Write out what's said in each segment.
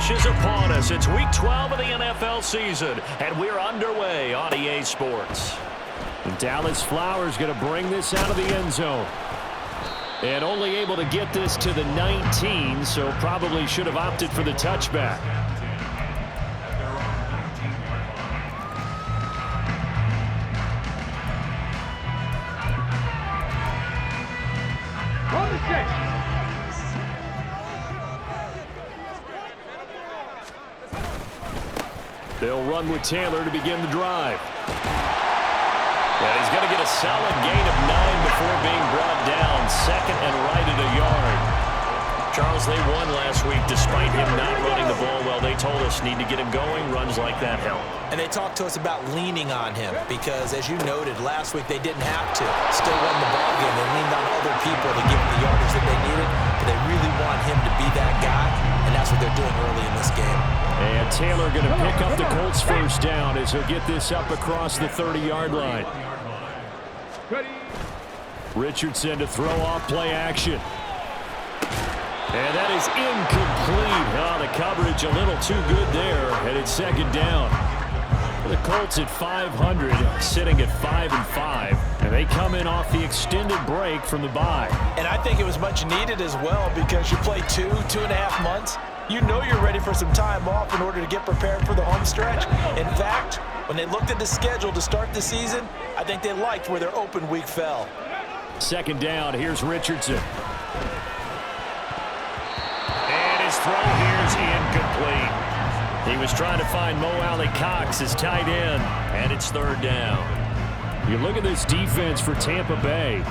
rush is upon us. It's Week 12 of the NFL season, and we're underway on EA Sports. And Dallas Flowers going to bring this out of the end zone. And only able to get this to the 19, so probably should have opted for the touchback. They'll run with Taylor to begin the drive. And he's going to get a solid gain of 9 before being brought down. Second and right at a yard. Charles, they won last week despite him not running the ball well. They told us need to get him going. Runs like that help. And they talked to us about leaning on him because, as you noted, last week they didn't have to. Still won the ball game. They leaned on other people to give them the yardage that they needed. But they really want him to be that guy, and that's what they're doing early in this game. And Taylor going to pick up the Colts first down as he'll get this up across the 30-yard line. Richardson to throw off play action. And that is incomplete. Oh, the coverage a little too good there, and it's second down. The Colts at 500, sitting at 5-5, and they come in off the extended break from the bye. And I think it was much needed as well because you play 2.5 months. You know you're ready for some time off in order to get prepared for the home stretch. In fact, when they looked at the schedule to start the season, I think they liked where their open week fell. Second down, here's Richardson. And his throw here is incomplete. He was trying to find Mo Alley-Cox as tight end, and it's third down. You look at this defense for Tampa Bay.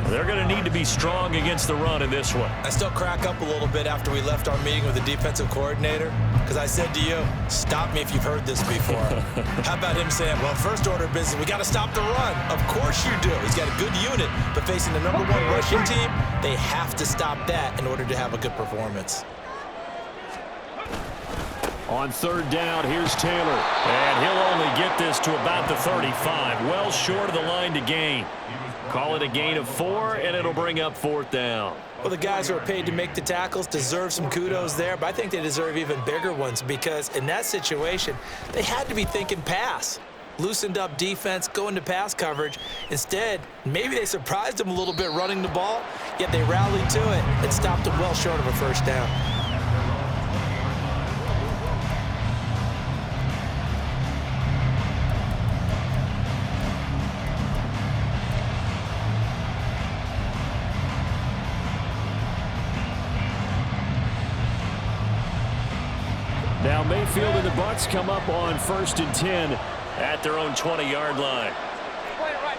They're going to need to be strong against the run in this one. I still crack up a little bit after we left our meeting with the defensive coordinator because I said to you, stop me if you've heard this before. How about him saying, well, first order of business, we got to stop the run. Of course you do. He's got a good unit, but facing the #1 rushing team, they have to stop that in order to have a good performance. On third down, here's Taylor. And he'll only get this to about the 35, well short of the line to gain. Call it a gain of 4, and it'll bring up fourth down. Well, the guys who are paid to make the tackles deserve some kudos there, but I think they deserve even bigger ones because in that situation, they had to be thinking pass. Loosened up defense, going to pass coverage. Instead, maybe they surprised them a little bit running the ball, yet they rallied to it and stopped them well short of a first down. Now Mayfield and the Bucs come up on 1st and 10 at their own 20-yard line. Point it right.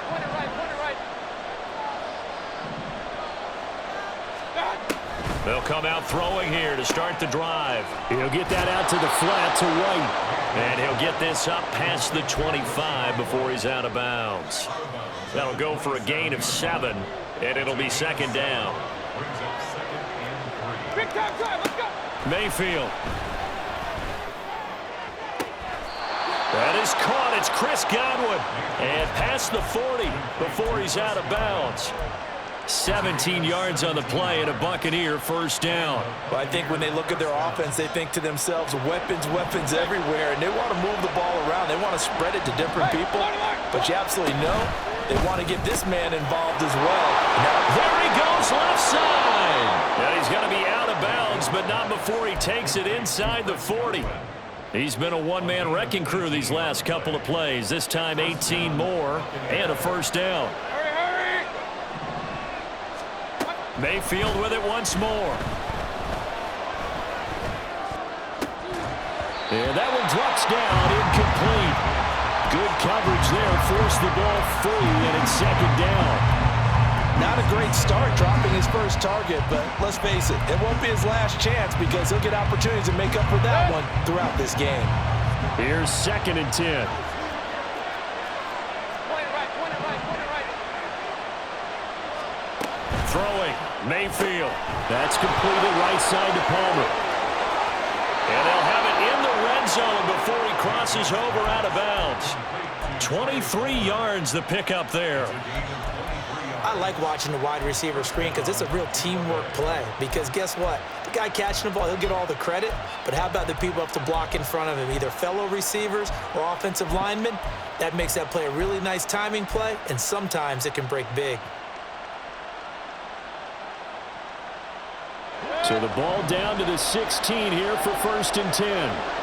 They'll come out throwing here to start the drive. He'll get that out to the flat to White. And he'll get this up past the 25 before he's out of bounds. That'll go for a gain of 7, and it'll be second down. Big time drive, let's go. Mayfield. That is caught. It's Chris Godwin. And past the 40 before he's out of bounds. 17 yards on the play and a Buccaneer first down. Well, I think when they look at their offense, they think to themselves, weapons everywhere, and they want to move the ball around. They want to spread it to different people, but you absolutely know they want to get this man involved as well. Now, there he goes, left side. And he's going to be out of bounds, but not before he takes it inside the 40. He's been a one-man wrecking crew these last couple of plays. This time 18 more and a first down. Hurry. Mayfield with it once more. And that one drops down, incomplete. Good coverage there, forced the ball free, and it's second down. Not a great start dropping his first target, but let's face it, it won't be his last chance because he'll get opportunities to make up for that one throughout this game. Here's 2nd and 10. Point it right. Throwing, Mayfield. That's completed right side to Palmer. And they'll have it in the red zone before he crosses over out of bounds. 23 yards the pickup there. I like watching the wide receiver screen because it's a real teamwork play because guess what? The guy catching the ball, he'll get all the credit, but how about the people up to block in front of him, either fellow receivers or offensive linemen? That makes that play a really nice timing play, and sometimes it can break big. So the ball down to the 16 here for 1st and 10.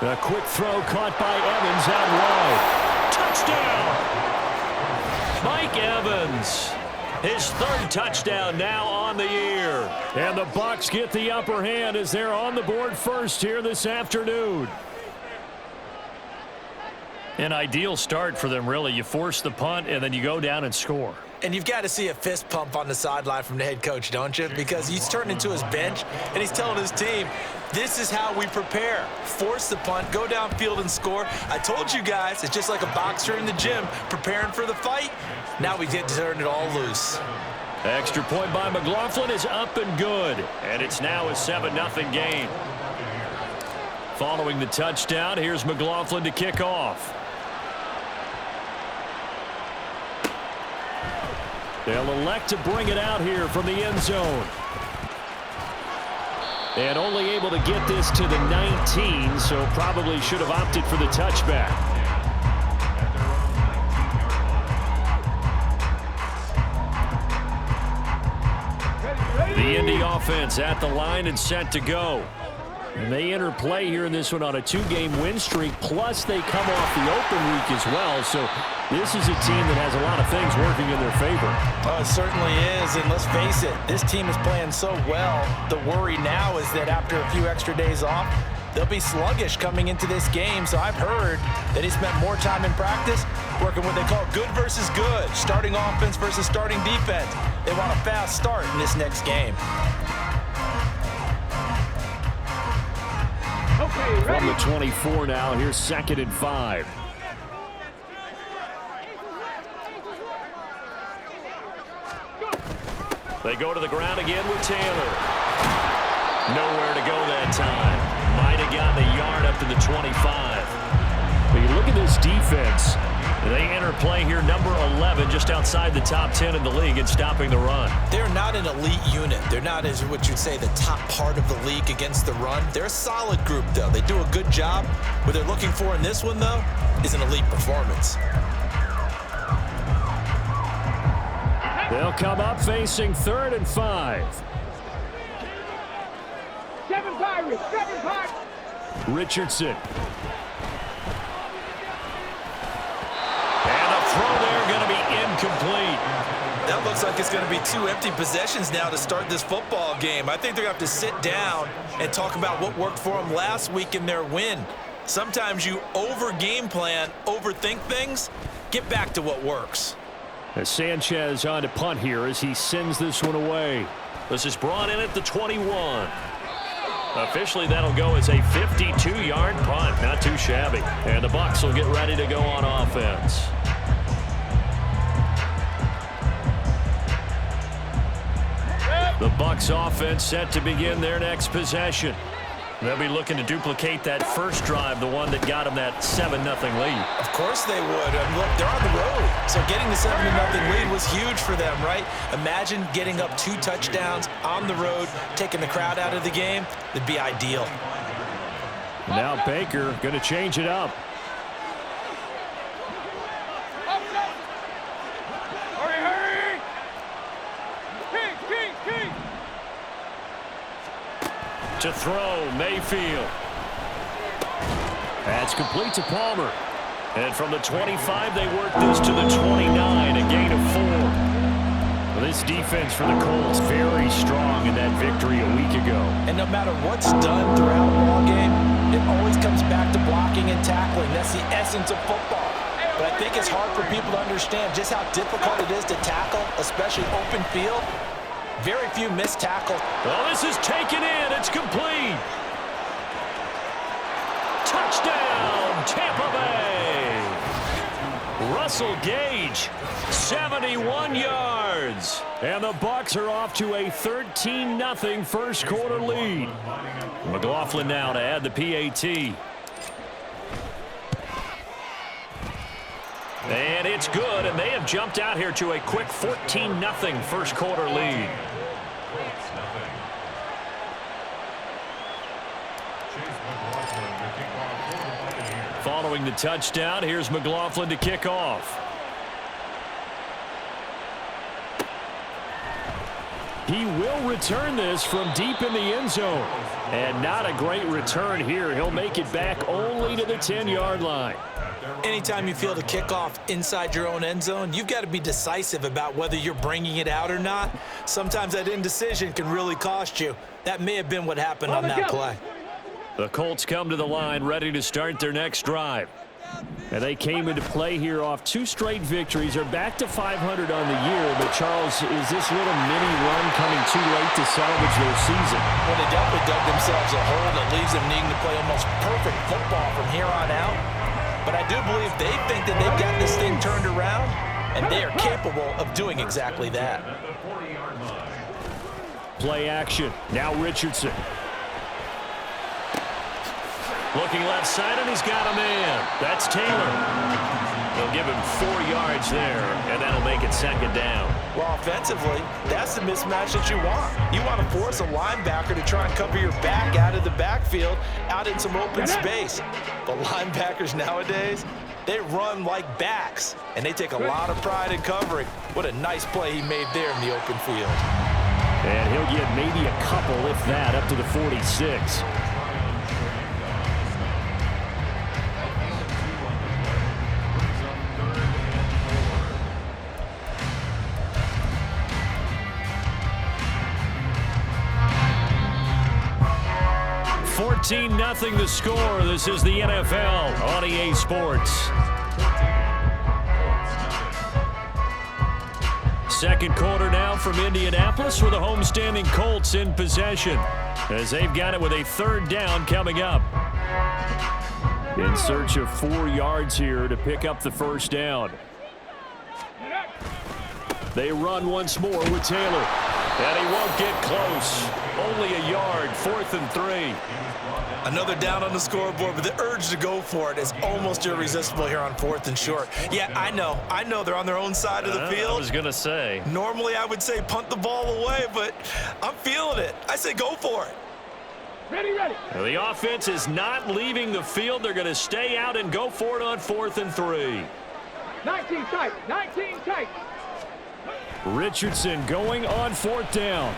A quick throw caught by Evans out wide. Touchdown! Mike Evans, his 3rd touchdown now on the year. And the Bucs get the upper hand as they're on the board first here this afternoon. An ideal start for them, really. You force the punt, and then you go down and score. And you've got to see a fist pump on the sideline from the head coach, don't you? Because he's turned into his bench, and he's telling his team, this is how we prepare. Force the punt, go downfield and score. I told you guys, it's just like a boxer in the gym preparing for the fight. Now we get to turn it all loose. Extra point by McLaughlin is up and good. And it's now a 7-0 game. Following the touchdown, here's McLaughlin to kick off. They'll elect to bring it out here from the end zone. And only able to get this to the 19, so probably should have opted for the touchback. The Indy offense at the line and set to go. And they enter play here in this one on a 2-game win streak, plus they come off the open week as well. So this is a team that has a lot of things working in their favor. Oh, it certainly is, and let's face it, this team is playing so well. The worry now is that after a few extra days off, they'll be sluggish coming into this game. So I've heard that he spent more time in practice working what they call good versus good, starting offense versus starting defense. They want a fast start in this next game. Okay, ready? From the 24 now, here's 2nd and 5. They go to the ground again with Taylor. Nowhere to go that time. Might have gotten a yard up to the 25. When you look at this defense, They enter play here, number 11, just outside the top 10 in the league in stopping the run. They're not an elite unit. They're not, as what you'd say, the top part of the league against the run. They're a solid group, though. They do a good job. What they're looking for in this one, though, is an elite performance. They'll come up facing 3rd and 5. Seven Pirates. Richardson. And a throw there going to be incomplete. That looks like it's going to be 2 empty possessions now to start this football game. I think they're going to have to sit down and talk about what worked for them last week in their win. Sometimes you over-game plan, overthink things. Get back to what works. As Sanchez on to punt here as he sends this one away. This is brought in at the 21. Officially, that'll go as a 52-yard punt. Not too shabby. And the Bucs will get ready to go on offense. The Bucs offense set to begin their next possession. They'll be looking to duplicate that first drive, the one that got them that 7-0 lead. Of course they would. I mean, look, they're on the road. So getting the 7-0 lead was huge for them, right? Imagine getting up 2 touchdowns on the road, taking the crowd out of the game. It'd be ideal. Now Baker going to change it up. Hurry! King! To throw, Mayfield. That's complete to Palmer. And from the 25, they work this to the 29, a gain of 4. Well, this defense for the Colts very strong in that victory a week ago. And no matter what's done throughout a ball game, it always comes back to blocking and tackling. That's the essence of football. But I think it's hard for people to understand just how difficult it is to tackle, especially open field. Very few missed tackles. Well, this is taken in. It's complete. Touchdown, Tampa Bay. Russell Gage, 71 yards. And the Bucs are off to a 13-0 first quarter lead. McLaughlin now to add the PAT. And it's good, and they have jumped out here to a quick 14-0 first quarter lead. Following the touchdown, here's McLaughlin to kick off. He will return this from deep in the end zone. And not a great return here. He'll make it back only to the 10-yard line. Anytime you field a kickoff inside your own end zone, you've got to be decisive about whether you're bringing it out or not. Sometimes that indecision can really cost you. That may have been what happened on that play. The Colts come to the line ready to start their next drive. And they came into play here off 2 straight victories. They're back to 500 on the year. But, Charles, is this little mini run coming too late to salvage their season? Well, they definitely dug themselves a hole that leaves them needing to play almost perfect football from here on out. But I do believe they think that they've got this thing turned around, and they are capable of doing exactly that. Play action. Now Richardson. Looking left side, and he's got a man. That's Taylor. They'll give him 4 yards there, and that'll make it second down. Well, offensively, that's the mismatch that you want. You want to force a linebacker to try and cover your back out of the backfield, out in some open space. The linebackers nowadays, they run like backs, and they take a lot of pride in covering. What a nice play he made there in the open field. And he'll get maybe a couple, if that, up to the 46. Nothing the score. This is the NFL on EA Sports. Second quarter now from Indianapolis for the homestanding Colts in possession, as they've got it with a 3rd down coming up. In search of 4 yards here to pick up the first down. They run once more with Taylor. And he won't get close. Only a yard, 4th and 3. Another down on the scoreboard, but the urge to go for it is almost irresistible here on 4th and short. Yeah, I know they're on their own side of the field. I was going to say. Normally I would say punt the ball away, but I'm feeling it. I say go for it. Ready, ready. Now, the offense is not leaving the field. They're going to stay out and go for it on 4th and 3. 19 tight, 19 tight. Richardson going on 4th down.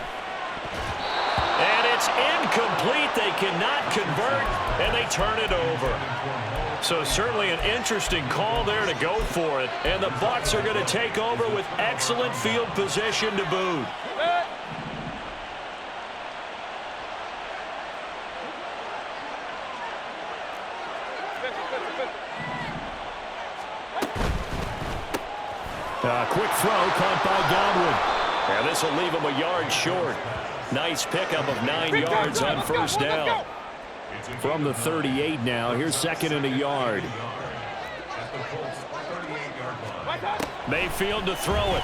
And it's incomplete. They cannot convert, and they turn it over. So certainly an interesting call there to go for it. And the Bucs are going to take over with excellent field position to boot. Quick throw caught by Godwin. And this will leave him a yard short. Nice pickup of 9 yards on first down. From the 38 now, here's 2nd and a yard. Mayfield to throw it.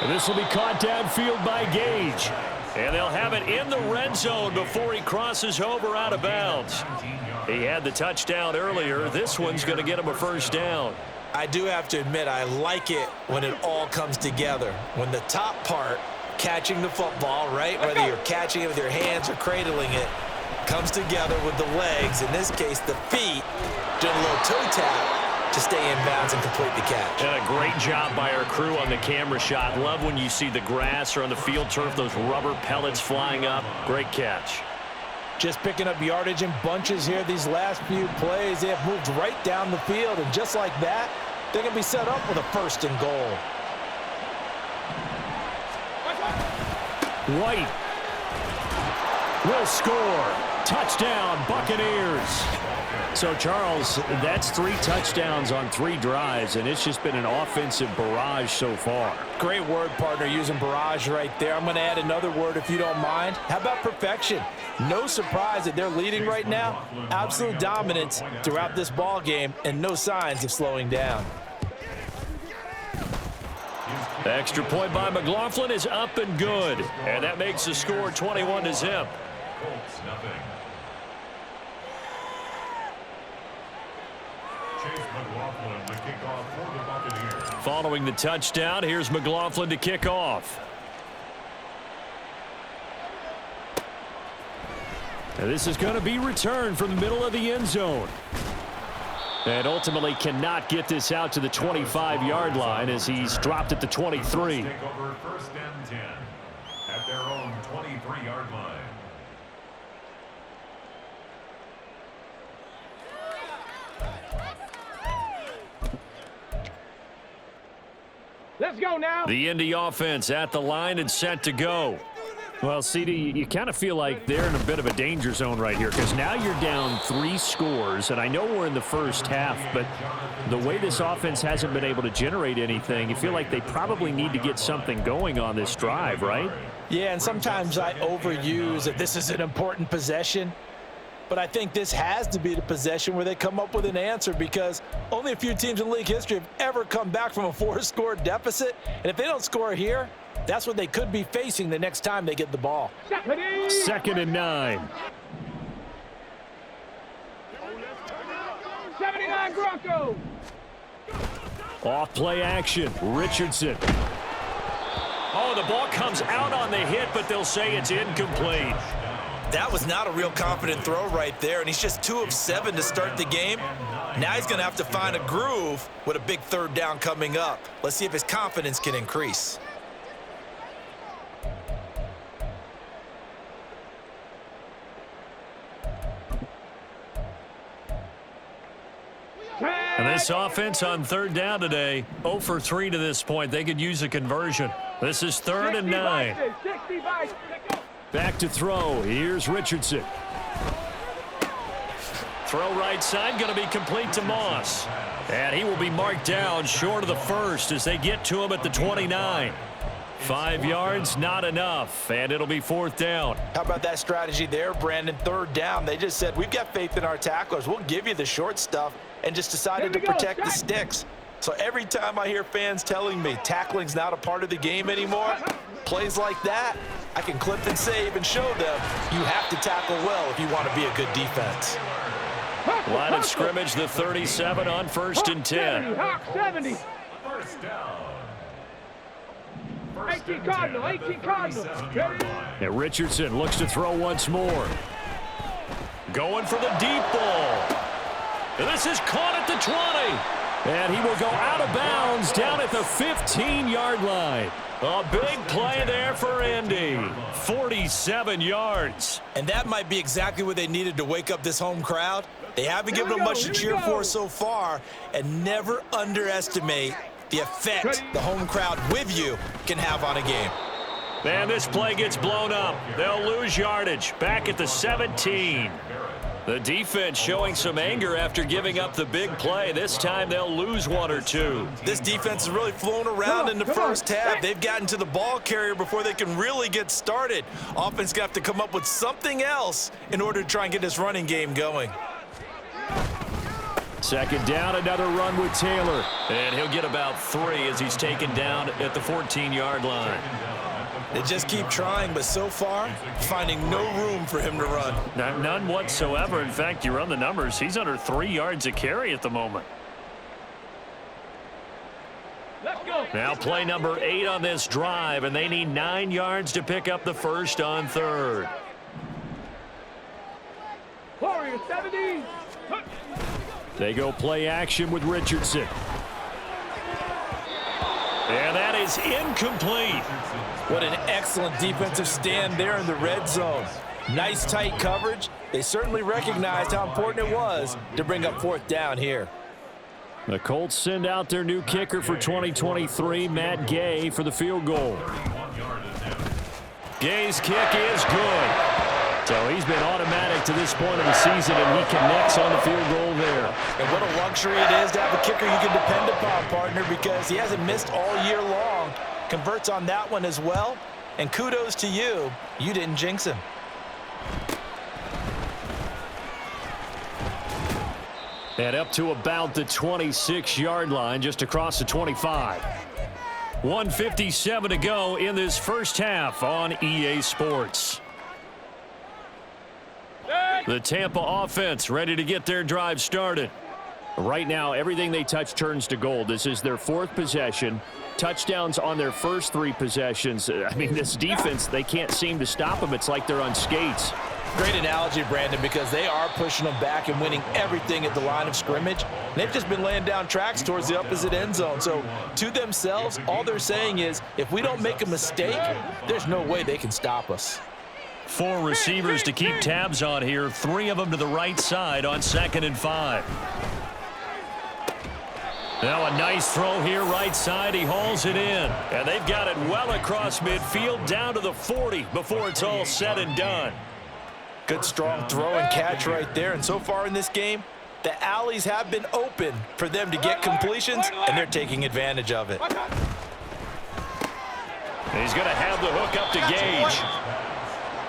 And this will be caught downfield by Gage. And they'll have it in the red zone before he crosses over out of bounds. He had the touchdown earlier. This one's going to get him a first down. I do have to admit, I like it when it all comes together. When the top part, catching the football, right, whether you're catching it with your hands or cradling it, comes together with the legs, in this case the feet, doing a little toe tap to stay in bounds and complete the catch. And a great job by our crew on the camera shot. Love when you see the grass or on the field turf, those rubber pellets flying up. Great catch. Just picking up yardage in bunches here these last few plays. They have moved right down the field, and just like that, they're going to be set up with a 1st and goal. White will score. Touchdown, Buccaneers. So, Charles, that's 3 touchdowns on 3 drives, and it's just been an offensive barrage so far. Great word, partner, using barrage right there. I'm going to add another word if you don't mind. How about perfection? No surprise that they're leading right now. Absolute dominance throughout this ball game and no signs of slowing down. Extra point by McLaughlin is up and good, and that makes the score 21-0. Following the touchdown, here's McLaughlin to kick off. And this is going to be returned from the middle of the end zone. And ultimately cannot get this out to the 25-yard line as he's dropped at the 23. Take over 1st and 10 at their own 23-yard line. Let's go now. The Indy offense at the line and set to go. Well, CD, you kind of feel like they're in a bit of a danger zone right here because now you're down 3 scores, and I know we're in the first half, but the way this offense hasn't been able to generate anything, you feel like they probably need to get something going on this drive, right? Yeah, and sometimes I overuse that this is an important possession. But I think this has to be the possession where they come up with an answer because only a few teams in league history have ever come back from a 4-score deficit. And if they don't score here, that's what they could be facing the next time they get the ball. 2nd and 9. 79 Broncos. Off play action. Richardson. Oh, the ball comes out on the hit, but they'll say it's incomplete. That was not a real confident throw right there, and he's just 2 of 7 to start the game. Now he's going to have to find a groove with a big 3rd down coming up. Let's see if his confidence can increase. And this offense on 3rd down today, 0 for 3 to this point. They could use a conversion. This is 3rd and 9. 60 Vikings. Back to throw. Here's Richardson. Throw right side, going to be complete to Moss. And he will be marked down short of the first as they get to him at the 29. 5 yards, not enough, and it'll be 4th down. How about that strategy there, Brandon? 3rd down. They just said, we've got faith in our tacklers. We'll give you the short stuff, and just decided to protect the sticks. So every time I hear fans telling me tackling's not a part of the game anymore, plays like that, I can clip and save and show them you have to tackle well if you want to be a good defense. Line of scrimmage, the 37 on 1st and 10. Hawk 70. 1st down. 18 Cardinal, 18 Cardinal. Ready? And Richardson looks to throw once more. Going for the deep ball. And this is caught at the 20. And he will go out of bounds down at the 15-yard line. A big play there for Indy. 47 yards. And that might be exactly what they needed to wake up this home crowd. They haven't given them much to cheer for so far, and never underestimate the effect the home crowd with you can have on a game. And this play gets blown up. They'll lose yardage. Back at the 17. The defense showing some anger after giving up the big play. This time they'll lose 1 or 2. This defense has really flown around in the first half. They've gotten to the ball carrier before they can really get started. Offense got to have to come up with something else in order to try and get this running game going. 2nd down, another run with Taylor. And he'll get about 3 as he's taken down at the 14-yard line. They just keep trying, but so far, finding no room for him to run. None whatsoever. In fact, you run the numbers. He's under 3 yards a carry at the moment. Let's go. Now play number 8 on this drive, and they need 9 yards to pick up the first on 3rd. Warrior 70. They go play action with Richardson. And that is incomplete. What an excellent defensive stand there in the red zone. Nice tight coverage. They certainly recognized how important it was to bring up 4th down here. The Colts send out their new kicker for 2023, Matt Gay, for the field goal. Gay's kick is good. So he's been automatic to this point of the season, and he connects on the field goal there. And what a luxury it is to have a kicker you can depend upon, partner, because he hasn't missed all year long. Converts on that one as well. And kudos to you. You didn't jinx him. And up to about the 26-yard line, just across the 25. 1:57 to go in this first half on EA Sports. The Tampa offense ready to get their drive started. Right now, everything they touch turns to gold. This is their fourth possession. Touchdowns on their first three possessions. I mean, this defense, they can't seem to stop them. It's like they're on skates. Great analogy, Brandon, because they are pushing them back and winning everything at the line of scrimmage. They've just been laying down tracks towards the opposite end zone. So, to themselves, all they're saying is, if we don't make a mistake, there's no way they can stop us. 4 receivers to keep tabs on here. 3 of them to the right side on 2nd and 5. Now a nice throw here right side. He hauls it in. And they've got it well across midfield down to the 40 before it's all said and done. Good strong throw and catch right there. And so far in this game, the alleys have been open for them to get completions, and they're taking advantage of it. He's going to have the hook up to Gage.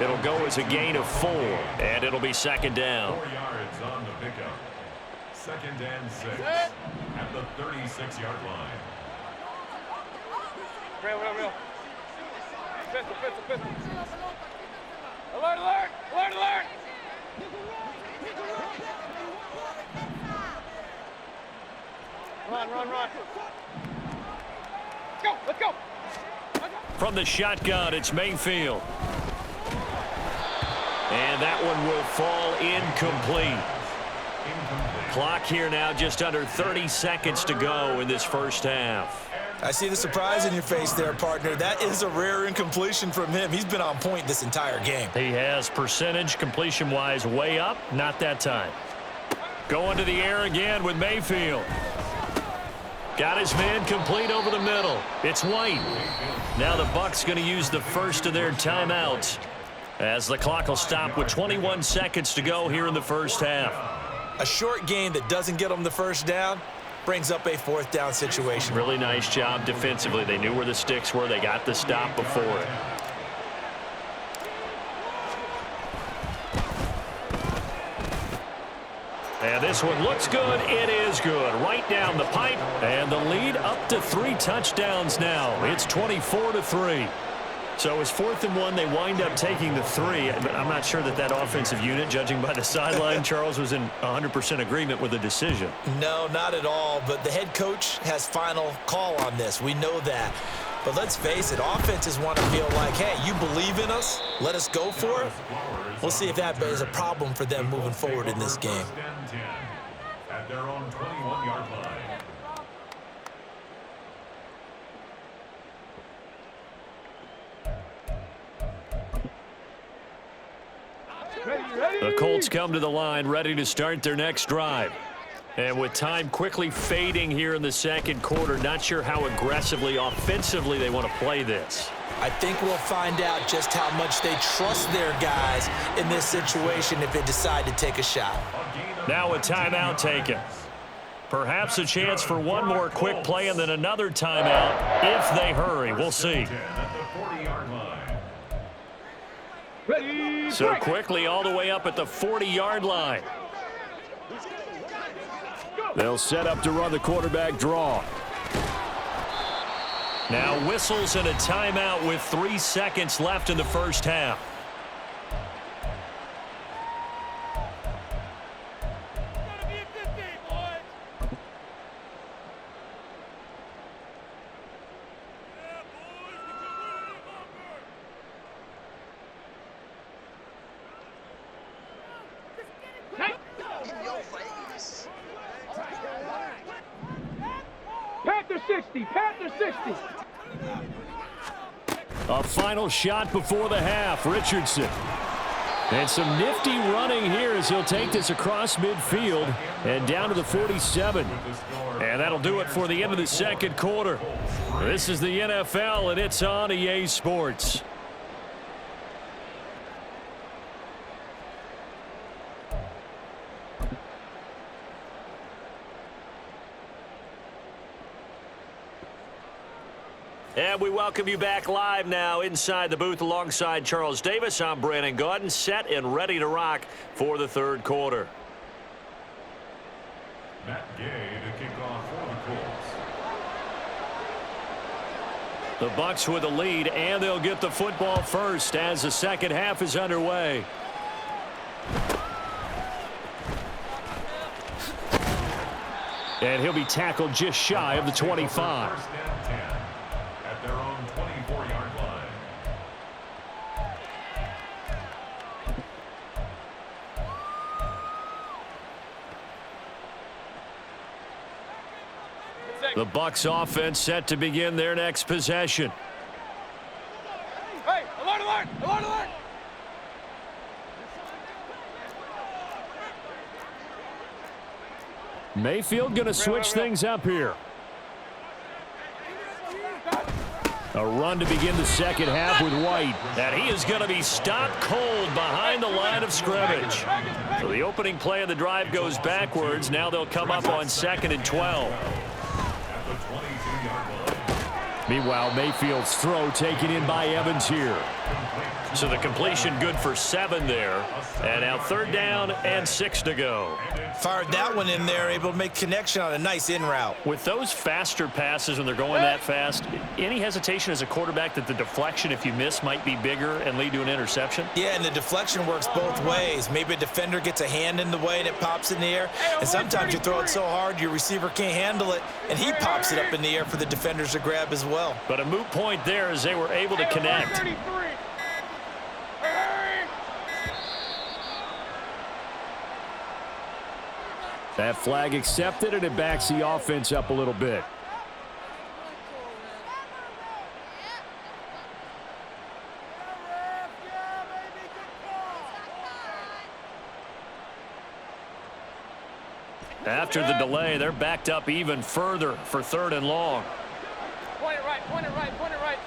It'll go as a gain of 4, and it'll be 2nd down. 4 yards on the pickup. 2nd and 6 at the 36-yard line. Real. Pistol. Alert! Run. Let's go. From the shotgun, it's Mayfield. And that one will fall incomplete. Clock here now just under 30 seconds to go in this first half. I see the surprise in your face there, partner. That is a rare incompletion from him. He's been on point this entire game. He has percentage completion-wise way up. Not that time. Going to the air again with Mayfield. Got his man complete over the middle. It's White. Now the Bucs going to use the first of their timeouts as the clock will stop with 21 seconds to go here in the first half. A short game that doesn't get them the first down brings up a 4th down situation. Really nice job defensively. They knew where the sticks were. They got the stop before it. And this one looks good. It is good. Right down the pipe. And the lead up to 3 touchdowns now. It's 24-3. So it's 4th and 1. They wind up taking the 3. I'm not sure that offensive unit, judging by the sideline, Charles, was in 100% agreement with the decision. No, not at all. But the head coach has final call on this. We know that. But let's face it, offenses want to feel like, hey, you believe in us? Let us go for it. We'll see if that is a problem for them moving forward in this game. At their own 21-yard line. The Colts come to the line ready to start their next drive. And with time quickly fading here in the second quarter, not sure how aggressively, offensively they want to play this. I think we'll find out just how much they trust their guys in this situation if they decide to take a shot. Now a timeout taken. Perhaps a chance for one more quick play and then another timeout if they hurry. We'll see. So quickly all the way up at the 40-yard line. They'll set up to run the quarterback draw. Now whistles and a timeout with 3 seconds left in the first half. Panther 60. A final shot before the half. Richardson. And some nifty running here as he'll take this across midfield and down to the 47. And that'll do it for the end of the second quarter. This is the NFL, and it's on EA Sports. And we welcome you back live now inside the booth alongside Charles Davis. I'm Brandon Gaudin, set and ready to rock for the third quarter. Matt Gay to kick off for the Colts. The Bucs with the lead, and they'll get the football first as the second half is underway. And he'll be tackled just shy of the 25. First down 10 at their own 24-yard line. The Bucs offense set to begin their next possession. Hey, alert, alert, alert, alert. Mayfield going to switch things up here. A run to begin the second half with White. And he is going to be stopped cold behind the line of scrimmage. So the opening play of the drive goes backwards. Now they'll come up on 2nd and 12. At the 22-yard line. Meanwhile, Mayfield's throw taken in by Evans here. So the completion good for 7 there. And now 3rd down and 6 to go. Fired that one in there, able to make connection on a nice in route. With those faster passes when they're going that fast, any hesitation as a quarterback that the deflection, if you miss, might be bigger and lead to an interception? Yeah, and the deflection works both ways. Maybe a defender gets a hand in the way and it pops in the air. And sometimes you throw it so hard your receiver can't handle it, and he pops it up in the air for the defenders to grab as well. But a moot point there as they were able to connect. 33. Hurry. That flag accepted, and it backs the offense up a little bit. After the delay, they're backed up even further for 3rd and long. Point it right, point it right, point it right.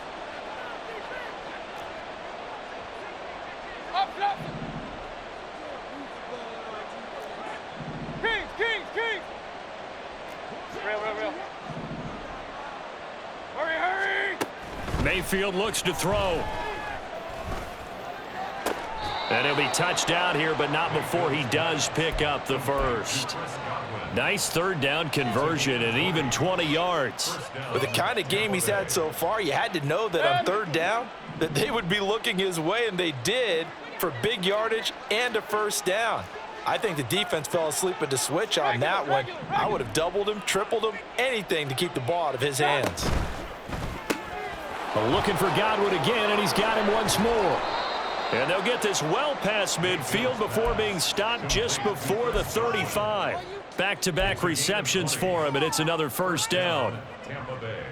Up, up. Kings, Kings, Kings. Real, real, real. Hurry, hurry. Mayfield looks to throw. And he'll be touched out here, but not before he does pick up the first. Nice 3rd down conversion and even 20 yards. With the kind of game he's had so far, you had to know that on 3rd down that they would be looking his way, and they did, for big yardage and a 1st down. I think the defense fell asleep at the switch on that one. I would have doubled him, tripled him, anything to keep the ball out of his hands. Looking for Godwin again, and he's got him once more. And they'll get this well past midfield before being stopped just before the 35. Back-to-back receptions for him, and it's another 1st down. Tampa Bay.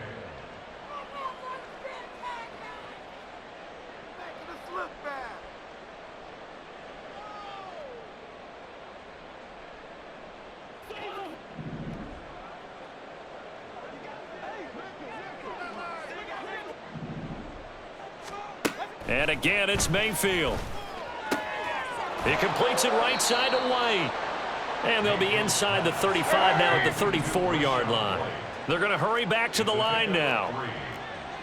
And again, it's Mayfield. He completes it right side to White. And they'll be inside the 35 now at the 34-yard line. They're going to hurry back to the line now.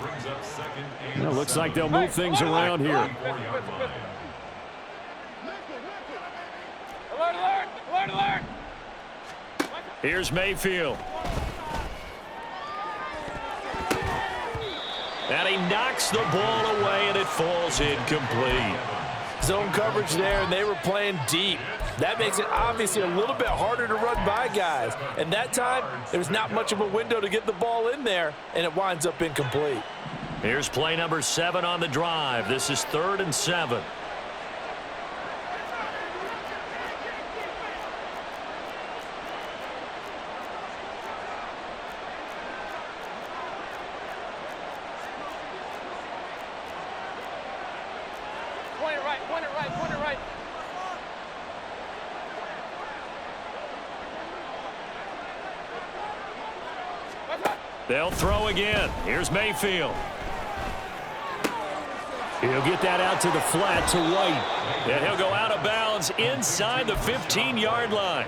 Brings up 2nd and It looks like they'll move things around here. 24-yard line. Alert, alert, alert, alert. Here's Mayfield. And he knocks the ball away, and it falls incomplete. Zone coverage there, and they were playing deep. That makes it obviously a little bit harder to run by guys. And that time, there's not much of a window to get the ball in there, and it winds up incomplete. Here's play number 7 on the drive. This is 3rd and 7. Point it right, point it right, point it right. They'll throw again. Here's Mayfield. He'll get that out to the flat to White. And he'll go out of bounds inside the 15-yard line.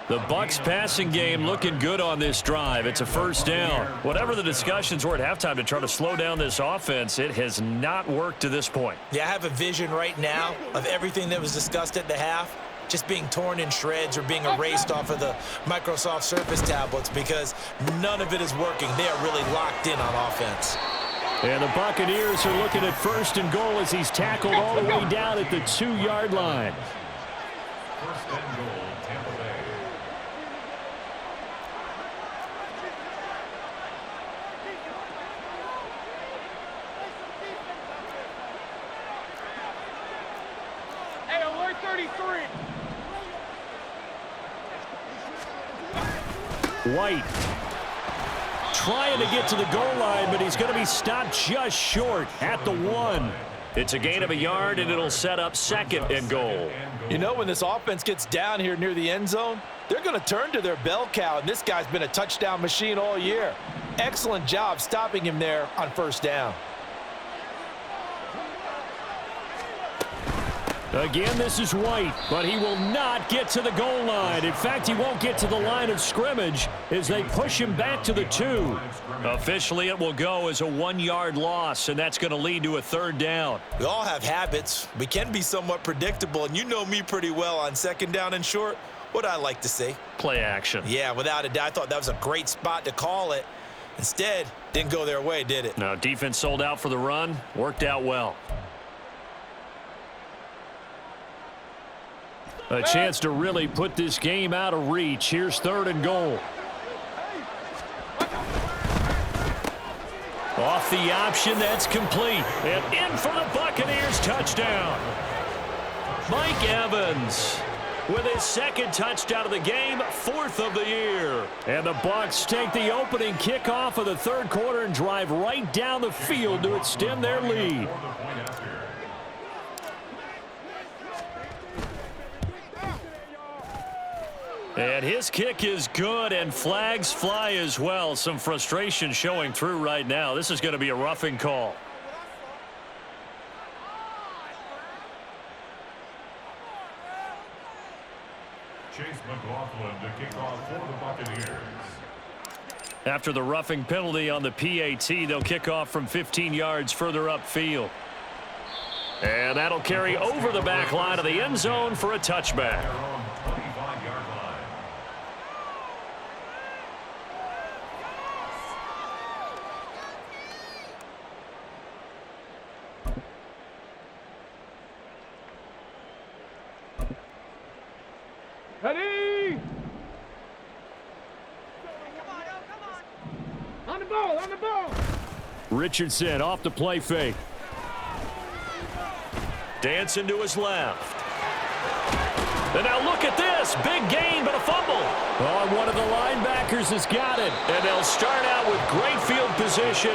The Bucs passing game looking good on this drive. It's a first down. Whatever the discussions were at halftime to try to slow down this offense, it has not worked to this point. Yeah, I have a vision right now of everything that was discussed at the half just being torn in shreds or being erased off of the Microsoft Surface tablets because none of it is working. They are really locked in on offense. And the Buccaneers are looking at 1st and goal as he's tackled all the way down at the 2-yard line. 1st and goal, Tampa Bay. Hey, alert 33. White trying to get to the goal line, but he's going to be stopped just short at the 1. It's a gain of a yard, and it'll set up 2nd and goal. You know, when this offense gets down here near the end zone, they're going to turn to their bell cow, and this guy's been a touchdown machine all year. Excellent job stopping him there on 1st down. Again, this is White, but he will not get to the goal line. In fact, he won't get to the line of scrimmage as they push him back to the 2. Officially, it will go as a 1-yard loss, and that's going to lead to a 3rd down. We all have habits. We can be somewhat predictable, and you know me pretty well on 2nd down and short. What I like to see. Play action. Yeah, without a doubt, I thought that was a great spot to call it. Instead, didn't go their way, did it? Now, defense sold out for the run. Worked out well. A chance to really put this game out of reach. Here's 3rd and goal. Off the option, that's complete. And in for the Buccaneers touchdown. Mike Evans with his 2nd touchdown of the game, 4th of the year. And the Bucs take the opening kickoff of the 3rd quarter and drive right down the field to extend their lead. And his kick is good, and flags fly as well. Some frustration showing through right now. This is going to be a roughing call. Chase McLaughlin to kick off for the Buccaneers. After the roughing penalty on the PAT, they'll kick off from 15 yards further upfield. And that'll carry over the back line of the end zone for a touchback. They're on 25-yard line. Ready? On the ball, on the ball. Richardson off the play fake. Dancing to his left. And now look at this. Big gain, but a fumble. Oh, and one of the linebackers has got it. And they'll start out with great field position